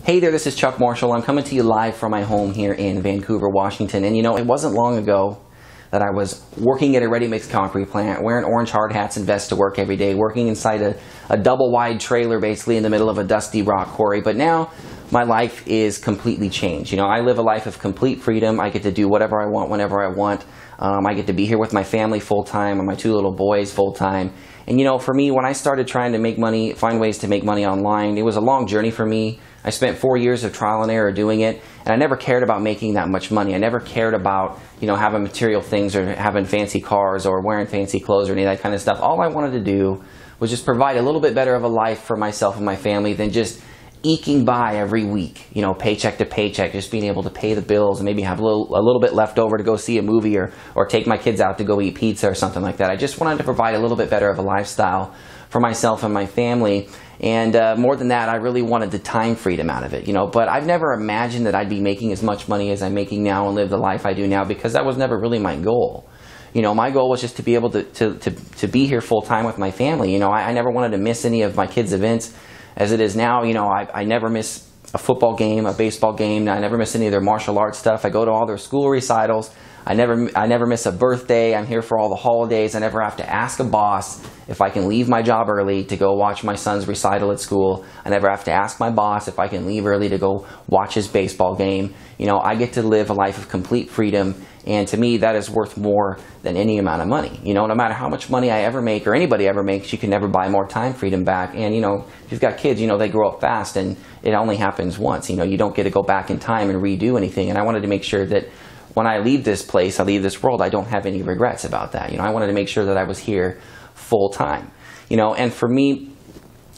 Hey there, this is Chuck Marshall. I'm coming to you live from my home here in Vancouver, Washington. And you know, it wasn't long ago that I was working at a ready-mix concrete plant, wearing orange hard hats and vests to work every day, working inside a double-wide trailer basically in the middle of a dusty rock quarry. But now my life is completely changed. You know, I live a life of complete freedom. I get to do whatever I want whenever I want. I get to be here with my family full-time and my two little boys full-time. And you know, for me, when I started trying to make money, find ways to make money online, it was a long journey for me. I spent 4 years of trial and error doing it, and I never cared about making that much money. I never cared about, you know, having material things or having fancy cars or wearing fancy clothes or any of that kind of stuff. All I wanted to do was just provide a little bit better of a life for myself and my family than just eking by every week, you know, paycheck to paycheck, just being able to pay the bills and maybe have a little bit left over to go see a movie or take my kids out to go eat pizza or something like that. I just wanted to provide a little bit better of a lifestyle for myself and my family. And more than that, I really wanted the time freedom out of it, you know. But I've never imagined that I'd be making as much money as I'm making now and live the life I do now, because that was never really my goal. You know, my goal was just to be able to be here full time with my family. You know, I never wanted to miss any of my kids' events. As it is now, you know, I never miss a football game, a baseball game. I never miss any of their martial arts stuff. I go to all their school recitals. I never miss a birthday. I'm here for all the holidays. I never have to ask a boss if I can leave my job early to go watch my son's recital at school. I never have to ask my boss if I can leave early to go watch his baseball game. You know, I get to live a life of complete freedom, and to me that is worth more than any amount of money. You know, no matter how much money I ever make or anybody ever makes, you can never buy more time freedom back. And you know, if you've got kids, you know, they grow up fast and it only happens once. You know, you don't get to go back in time and redo anything. And I wanted to make sure that when I leave this place, I leave this world, I don't have any regrets about that. You know, I wanted to make sure that I was here full time. You know, and for me,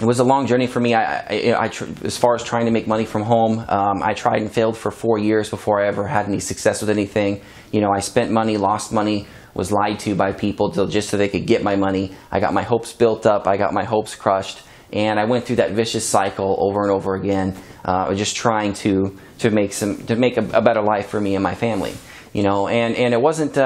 it was a long journey for me. As far as trying to make money from home, I tried and failed for 4 years before I ever had any success with anything. You know, I spent money, lost money, was lied to by people just so they could get my money. I got my hopes built up, I got my hopes crushed, and I went through that vicious cycle over and over again, just trying to make a better life for me and my family. You know, and it wasn't.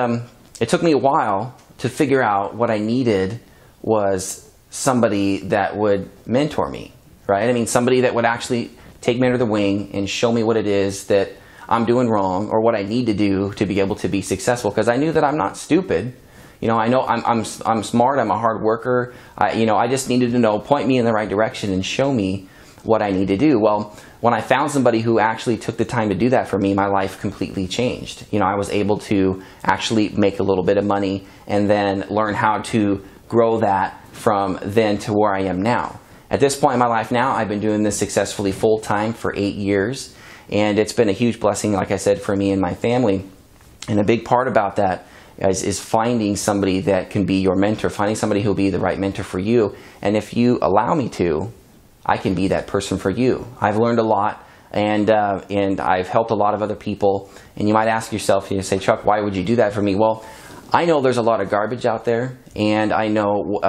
It took me a while to figure out what I needed was somebody that would mentor me, right? I mean, somebody that would actually take me under the wing and show me what it is that I'm doing wrong or what I need to do to be able to be successful. Because I knew that I'm not stupid. You know, I know I'm smart. I'm a hard worker. You know, I just needed to know, point me in the right direction and show me what I need to do. Well, when I found somebody who actually took the time to do that for me, my life completely changed. You know, I was able to actually make a little bit of money and then learn how to grow that from then to where I am now. At this point in my life now, I've been doing this successfully full time for 8 years, and it's been a huge blessing, like I said, for me and my family. And a big part about that is finding somebody that can be your mentor, finding somebody who will be the right mentor for you. And if you allow me to, I can be that person for you. I've learned a lot, and I've helped a lot of other people. And you might ask yourself, you say, Chuck, why would you do that for me? Well, I know there's a lot of garbage out there, and I know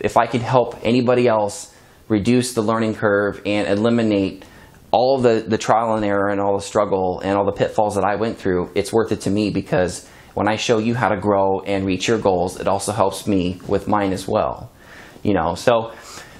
if I can help anybody else reduce the learning curve and eliminate all of the trial and error and all the struggle and all the pitfalls that I went through, it's worth it to me, because when I show you how to grow and reach your goals, it also helps me with mine as well. You know, so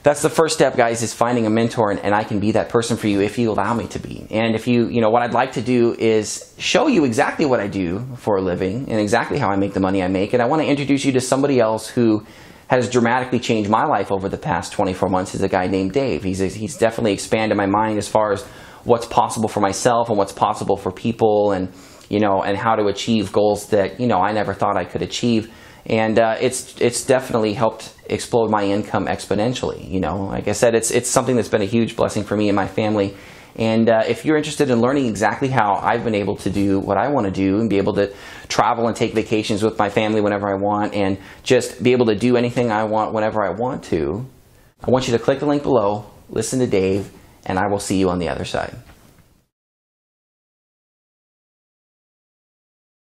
that's the first step, guys, is finding a mentor, and I can be that person for you if you allow me to be. And if you know, what I'd like to do is show you exactly what I do for a living and exactly how I make the money I make. And I want to introduce you to somebody else who has dramatically changed my life over the past 24 months. Is a guy named Dave. He's definitely expanded my mind as far as what's possible for myself and what's possible for people, and you know, and how to achieve goals that, you know, I never thought I could achieve. And it's definitely helped explode my income exponentially. You know, like I said, it's something that's been a huge blessing for me and my family. And if you're interested in learning exactly how I've been able to do what I want to do and be able to travel and take vacations with my family whenever I want and just be able to do anything I want whenever I want to, I want you to click the link below, listen to Dave, and I will see you on the other side.